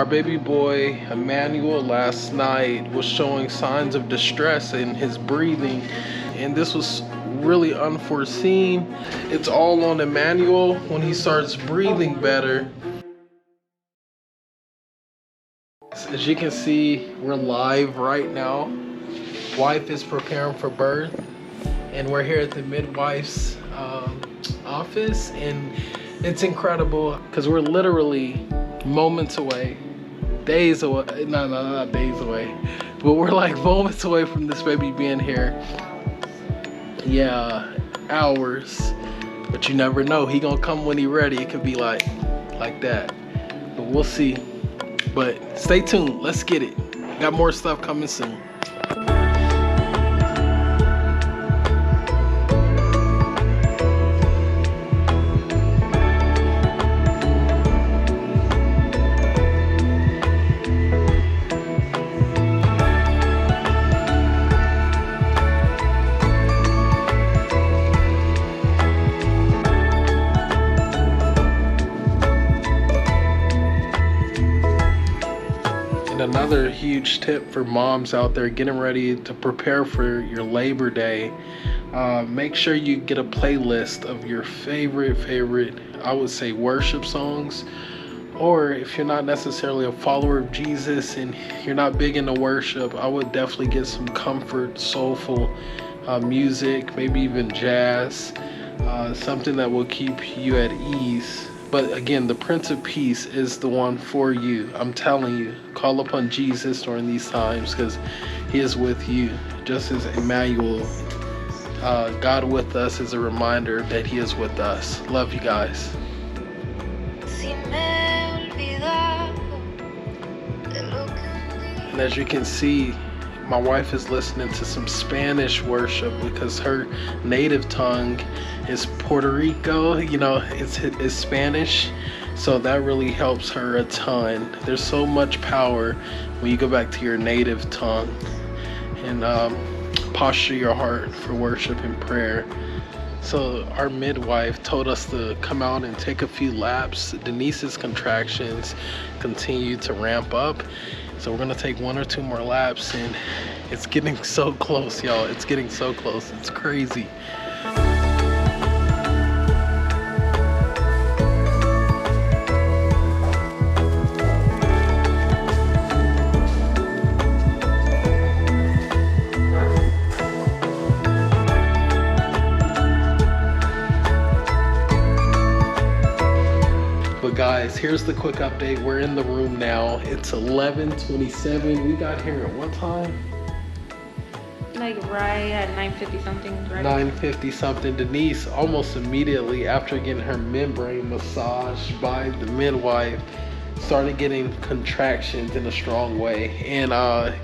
Our baby boy Emmanuel last night was showing signs of distress in his breathing, and this was really unforeseen. It's all on Emmanuel. When he starts breathing better, as you can see, we're live right now. Wife is preparing for birth, and we're here at the midwife's office, and it's incredible because we're literally moments away, days away, not days away, but we're like moments away from this baby being here. Yeah, hours, but you never know. He gonna come when he ready. It could be like that, but we'll see. But stay tuned, let's get it. Got more stuff coming soon. Another huge tip for moms out there getting ready to prepare for your Labor Day, make sure you get a playlist of your favorite, I would say, worship songs. Or if you're not necessarily a follower of Jesus and you're not big into worship, I would definitely get some comfort, soulful music, maybe even jazz, something that will keep you at ease. But again, the Prince of Peace is the one for you. I'm telling you, call upon Jesus during these times because he is with you. Just as Emmanuel, God with us, is a reminder that he is with us. Love you guys. And as you can see, my wife is listening to some Spanish worship because her native tongue is Puerto Rico, you know, it's Spanish. So that really helps her a ton. There's so much power when you go back to your native tongue and posture your heart for worship and prayer. So our midwife told us to come out and take a few laps. Denise's contractions continue to ramp up. So we're gonna take 1 or 2 more laps, and it's getting so close, y'all. It's getting so close, it's crazy. Guys, here's the quick update. We're in the room now. It's 11:27. We got here at what time? Like right at 9:50 something, right? 9:50 something. Denise, almost immediately after getting her membrane massaged by the midwife, started getting contractions in a strong way. And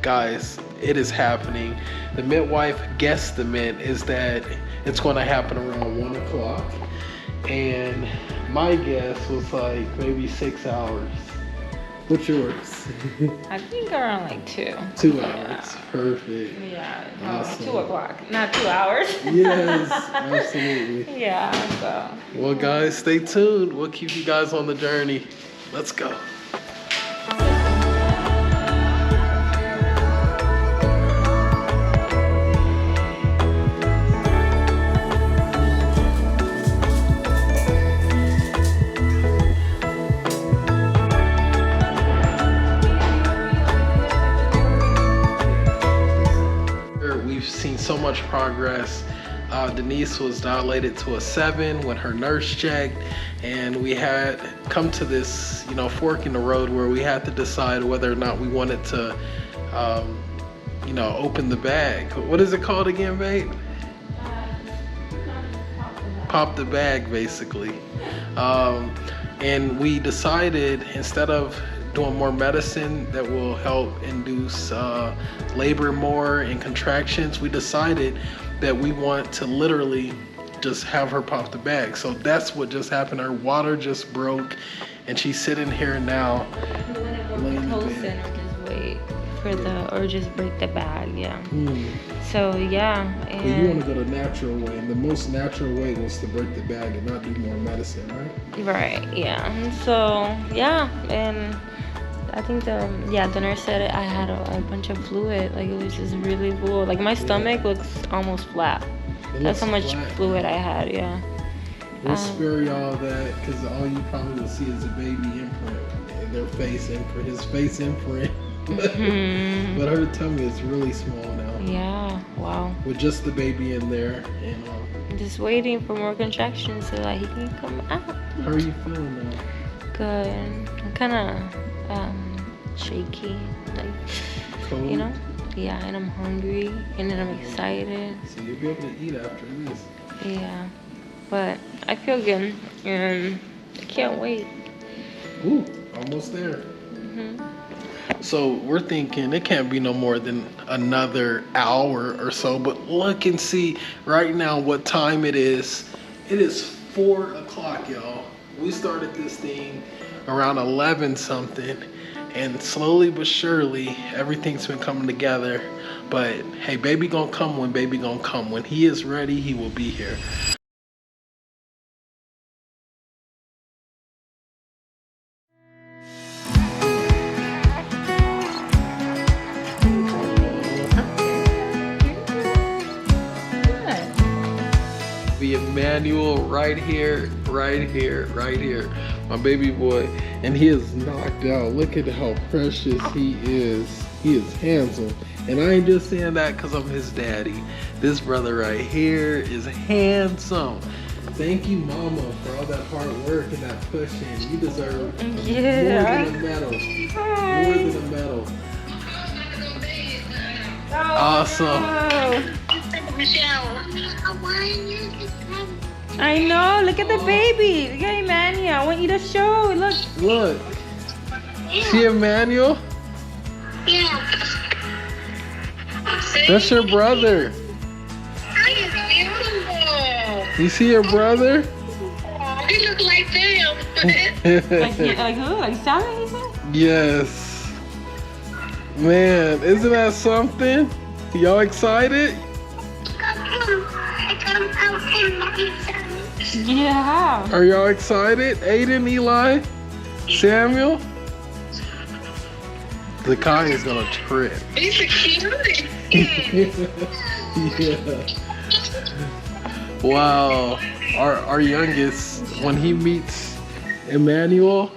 guys, it is happening. The midwife guesstimate is that it's going to happen around 1 o'clock. And my guess was like maybe 6 hours. What's yours? I think around like 2. 2 hours. Perfect. Yeah. Awesome. 2 o'clock, not 2 hours. Yes, absolutely. Yeah, so. Well, guys, stay tuned. We'll keep you guys on the journey. Let's go. So much progress. Denise was dilated to a 7 when her nurse checked, and we had come to this, you know, fork in the road where we had to decide whether or not we wanted to, you know, open the bag. What is it called again, babe? Pop the bag, basically. And we decided, instead of doing more medicine that will help induce labor more and contractions, we decided that we want to literally just have her pop the bag. So that's what just happened. Her water just broke, and she's sitting here now. Or just break the bag, yeah. So yeah. And well, you want to go the natural way, and the most natural way was to break the bag and not do more medicine, right? Right, yeah. And so yeah, and I think the nurse said I had a bunch of fluid. Like, it was just really full. Like, my stomach looks almost flat. That's how much fluid I had. Yeah. We'll spare y'all that, because all you probably will see is a baby imprint, their face imprint, his face imprint. But her tummy is really small now. Yeah. Wow. With just the baby in there, and just waiting for more contractions so that he can come out. How are you feeling now? Good. I'm kind of shaky, like, cold? You know? Yeah, and I'm hungry, and then I'm excited. So you'll be able to eat after this. Yeah, but I feel good, and I can't wait. Ooh, almost there. So we're thinking it can't be no more than another hour or so, but look and see right now what time it is. It is 4 o'clock, y'all. We started this thing around 11 something, and slowly but surely everything's been coming together. But hey, baby gonna come when baby gonna come. When he is ready, he will be here. Emmanuel right here, right here, right here. My baby boy, and he is knocked out. Look at how precious he is. He is handsome. And I ain't just saying that because I'm his daddy. This brother right here is handsome. Thank you, Mama, for all that hard work and that pushing. You deserve more than a medal. More than a medal. Awesome. I know. Look at the baby. Look at Emmanuel. I want you to show. Look. Look. See Emmanuel? Yeah. That's your brother. You see your brother? He look like them. like who? Like Sammy, he said? Yes. Man, isn't that something? Y'all excited? Yeah. Are y'all excited? Aiden, Eli, Samuel? Zakai is gonna trip. He's a cute. Yeah. Wow. Our youngest, when he meets Emmanuel,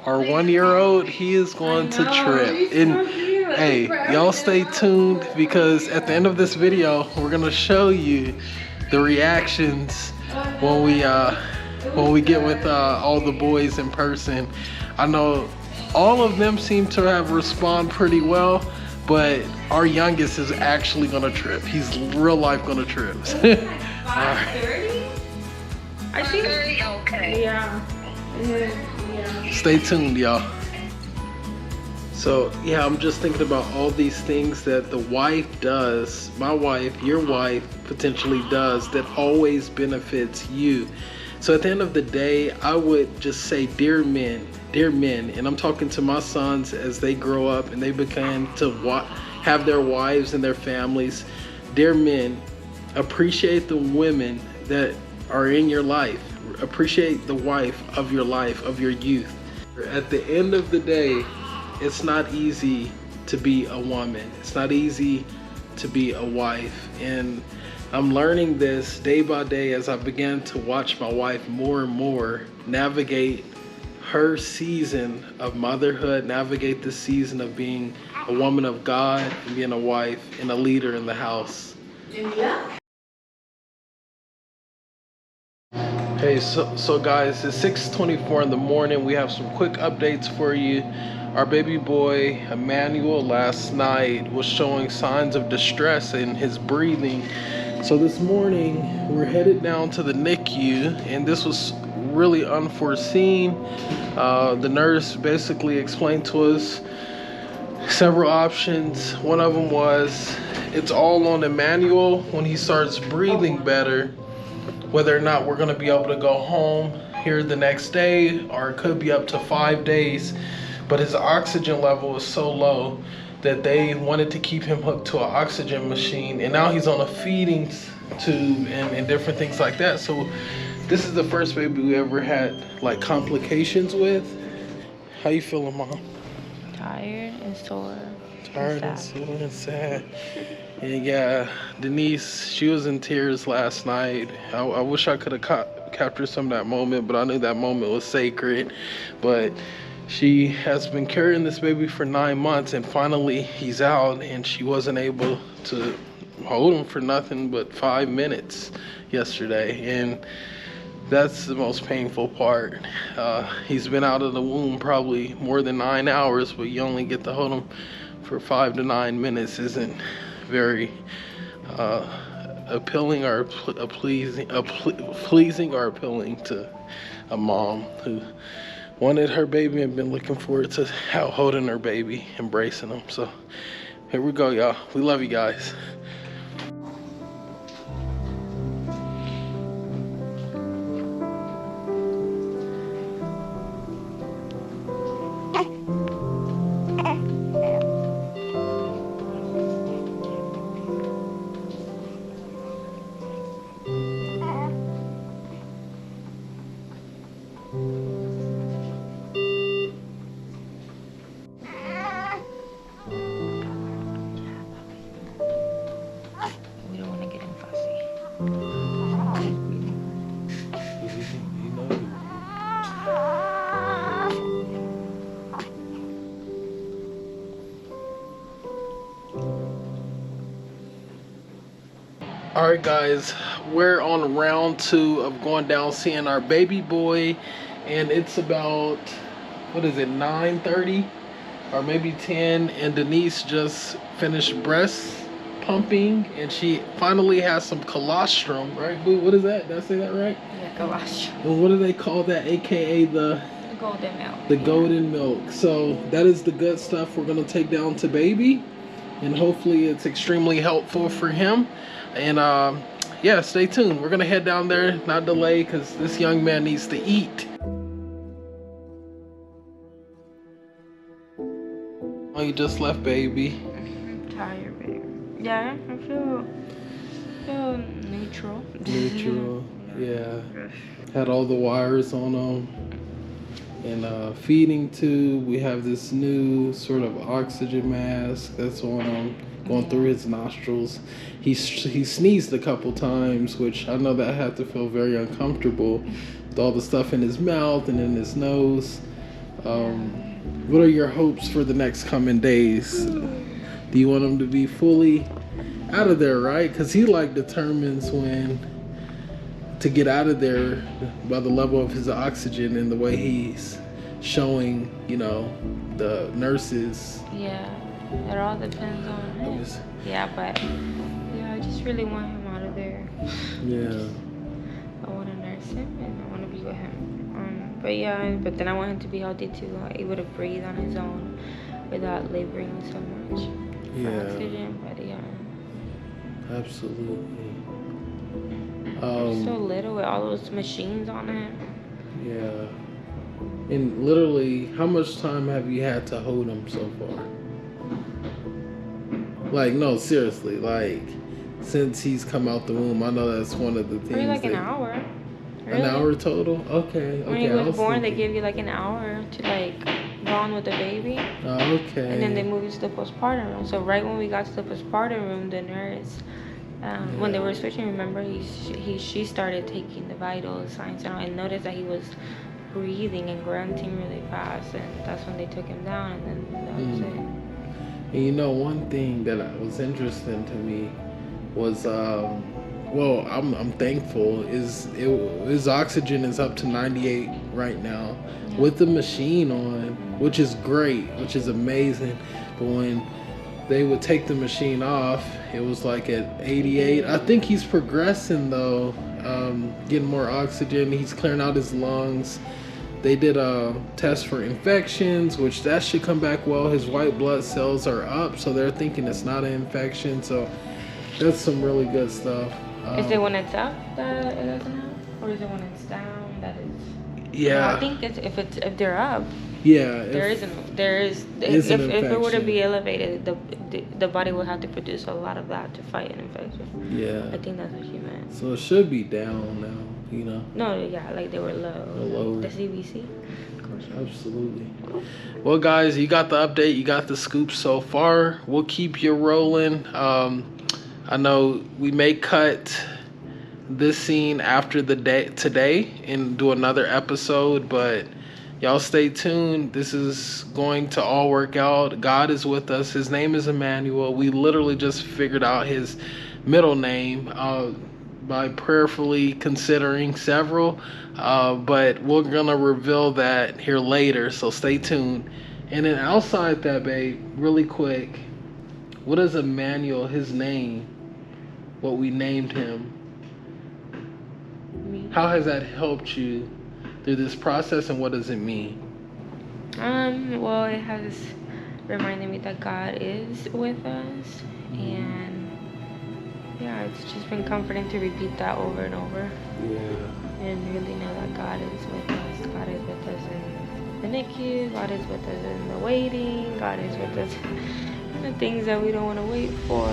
our 1-year-old, he is going to trip. And hey, y'all stay tuned, because at the end of this video, we're gonna show you the reactions when we get with all the boys in person. I know all of them seem to have responded pretty well, but our youngest is actually gonna trip. He's real life gonna trip. 5:30? I think. Okay. Yeah. Stay tuned, y'all. So yeah, I'm just thinking about all these things that the wife does, my wife, your wife potentially does, that always benefits you. So at the end of the day, I would just say, dear men, and I'm talking to my sons as they grow up and they begin to have their wives and their families. Dear men, appreciate the women that are in your life. Appreciate the wife of your life, of your youth. At the end of the day, it's not easy to be a woman. It's not easy to be a wife. And I'm learning this day by day as I began to watch my wife more and more navigate her season of motherhood, navigate the season of being a woman of God, and being a wife and a leader in the house. Hey, so guys, it's 6:24 in the morning. We have some quick updates for you. Our baby boy, Emmanuel, last night was showing signs of distress in his breathing. So this morning, we're headed down to the NICU, and this was really unforeseen. The nurse basically explained to us several options. One of them was, it's all on Emmanuel when he starts breathing better, whether or not we're gonna be able to go home here the next day, or it could be up to 5 days. But his oxygen level is so low that they wanted to keep him hooked to an oxygen machine, and now he's on a feeding tube and different things like that. So this is the first baby we ever had like complications with. How you feeling, Mom? tired and sore. Tired and sore and sad. And yeah, Denisse, she was in tears last night. I wish I could have captured some of that moment, but I knew that moment was sacred. But she has been carrying this baby for 9 months, and finally he's out, and she wasn't able to hold him for nothing but 5 minutes yesterday. And that's the most painful part. He's been out of the womb probably more than 9 hours, but you only get to hold him for 5 to 9 minutes. Isn't very appealing or pleasing or appealing to a mom who wanted her baby and been looking forward to holding her baby, embracing him. So here we go, y'all. We love you guys. All right, guys, we're on round 2 of going down seeing our baby boy, and it's about, what is it, 9:30 or maybe 10, and Denisse just finished breast pumping, and she finally has some colostrum, right, boo? What is that? Did I say that right? Yeah, colostrum. Well, what do they call that, aka the golden milk? The golden milk. So that is the good stuff we're gonna take down to baby, and hopefully it's extremely helpful for him. And yeah, stay tuned. We're gonna head down there, not delay, because this young man needs to eat. Oh, you just left baby. I'm tired, baby. Yeah, I feel neutral. Neutral, yeah. Had all the wires on them. And feeding tube, we have this new sort of oxygen mask that's on him, going through his nostrils. He sneezed a couple times, which I know that had to feel very uncomfortable with all the stuff in his mouth and in his nose. What are your hopes for the next coming days? Do you want him to be fully out of there, right? Because he like determines when to get out of there by the level of his oxygen and the way he's showing, you know, the nurses. Yeah, it all depends on him. Yeah, but yeah, I just really want him out of there. Yeah. I want to nurse him and I want to be with him. But yeah, but then I want him to be healthy too, able to breathe on his own without laboring so much. Yeah. Oxygen, but yeah. Absolutely. So little with all those machines on it. Yeah. And literally, how much time have you had to hold him so far? Like, no, seriously, like, since he's come out the womb, I know that's one of the things. Probably like an hour. Really? An hour total? Okay. When he was born, they give you like an hour to like bond with the baby. Oh, okay. And then they move you to the postpartum room. So right when we got to the postpartum room, the nurse, when they were switching, remember, she started taking the vital signs and noticed that he was breathing and grunting really fast, and that's when they took him down, and then that was it. And you know, one thing that was interesting to me was, well, I'm thankful, his oxygen is up to 98 right now, with the machine on, which is great, which is amazing. But when they would take the machine off, it was like at 88. I think he's progressing though, getting more oxygen. He's clearing out his lungs. They did a test for infections, which that should come back well. His white blood cells are up, so they're thinking it's not an infection. So that's some really good stuff. Is it when it's up that it doesn't have, or is it when it's down that it's? Yeah. No, I think it's if they're up. Yeah. There is if it were to be elevated, the body would have to produce a lot of that to fight an infection. Yeah. I think that's what she meant. So it should be down now, you know? No, yeah, like they were low. Lower. The CBC. Absolutely. Well, guys, you got the update. You got the scoop so far. We'll keep you rolling. I know we may cut this scene after the day today and do another episode, but y'all stay tuned. This is going to all work out. God is with us. His name is Emmanuel. We literally just figured out his middle name by prayerfully considering several, but we're gonna reveal that here later, so stay tuned. And then outside that, babe, really quick, what is Emmanuel, his name, what we named him? Me. How has that helped you through this process, and what does it mean? Well, it has reminded me that God is with us, and yeah, it's just been comforting to repeat that over and over. Yeah. And really know that God is with us. God is with us in the NICU. God is with us in the waiting. God is with us in the things that we don't want to wait for.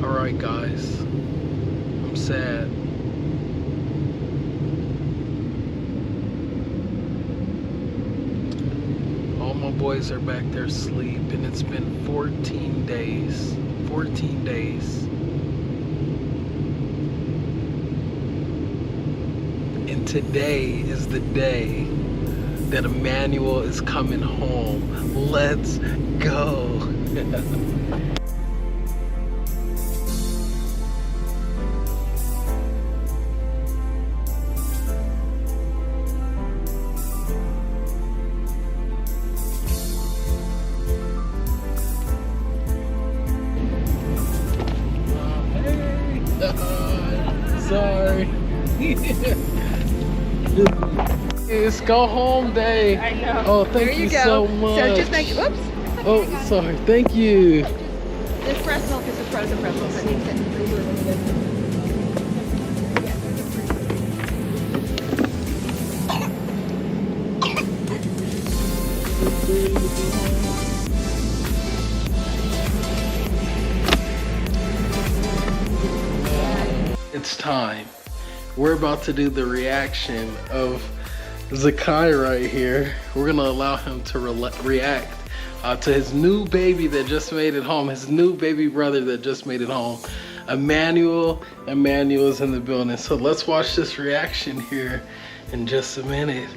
Alright, guys. I'm sad. All my boys are back there asleep, and it's been 14 days. 14 days. And today is the day that Emmanuel is coming home. Let's go. Sorry. It's go home day. I know. Oh, thank you so much. So just make it, whoops. Oh, sorry. Thank you. This breast milk is a frozen breast milk. That makes it really good. It's time. We're about to do the reaction of Zakai right here. We're gonna allow him to react to his new baby that just made it home, his new baby brother that just made it home. Emmanuel is in the building. So let's watch this reaction here in just a minute.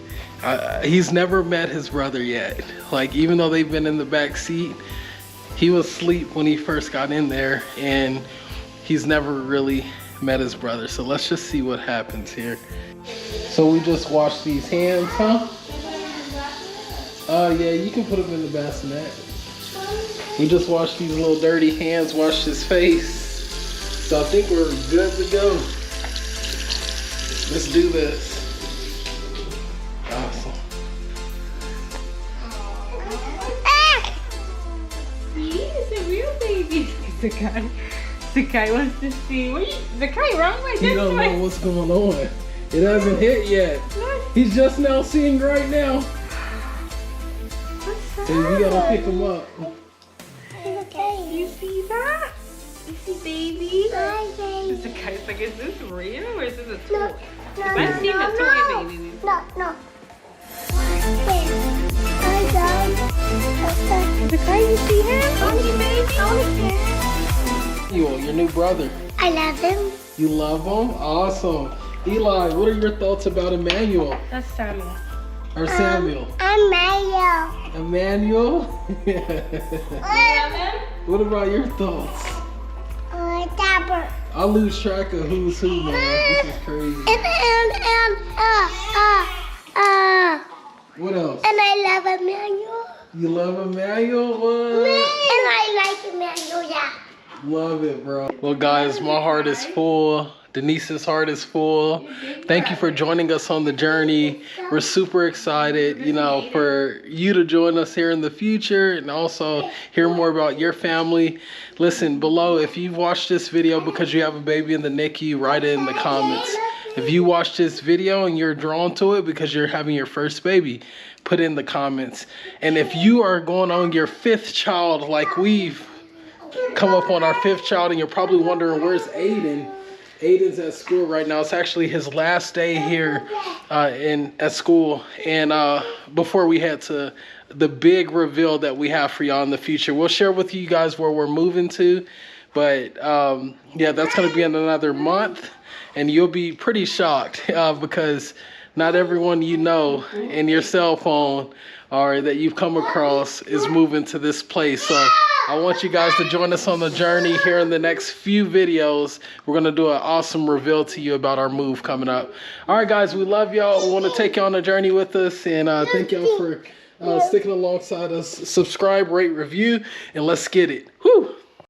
He's never met his brother yet. Like, even though they've been in the back seat, he was asleep when he first got in there, and he's never really met his brother. So let's just see what happens here. So we just wash these hands, huh? Yeah, you can put them in the bassinet. We just wash these little dirty hands, wash his face. So I think we're good to go. Let's do this. Awesome. He's a real baby. Zakai wants to see. Zakai, wrong way. He don't know what's going on. It hasn't hit yet. He's just now seeing right now. What's that? So you gotta pick him up. Okay. You see that? You see baby? Hi, baby. Zakai's like, is this real or is this a No, toy? no, I've seen a toy baby. No. Hi, guys. Zakai, you see him? Baby. Your new brother. I love him. You love him? Awesome. Eli, what are your thoughts about Emmanuel? That's Samuel. Or Samuel? I'm Mayo. Emmanuel? What about your thoughts? Dapper. I lose track of who's who, man. This is crazy. What else? And I love Emmanuel. You love Emmanuel? What? And I like Emmanuel, yeah. Love it, bro. Well, guys, my heart is full. Denise's heart is full. Thank you for joining us on the journey. We're super excited, you know, for you to join us here in the future and also hear more about your family. Listen, below, if you've watched this video because you have a baby in the NICU, write it in the comments. If you watched this video and you're drawn to it because you're having your first baby, put it in the comments. And if you are going on your 5th child, like we've come up on our 5th child, and you're probably wondering, where's Aiden? Aiden's at school right now. It's actually his last day here at school. And before we head to the big reveal that we have for y'all in the future, we'll share with you guys where we're moving to. But yeah, that's going to be in another month. And you'll be pretty shocked because not everyone you know in your cell phone or that you've come across is moving to this place. So I want you guys to join us on the journey here in the next few videos. We're going to do an awesome reveal to you about our move coming up. All right, guys, we love y'all. We want to take you on a journey with us. And thank y'all for sticking alongside us. Subscribe, rate, review, and let's get it. Whew.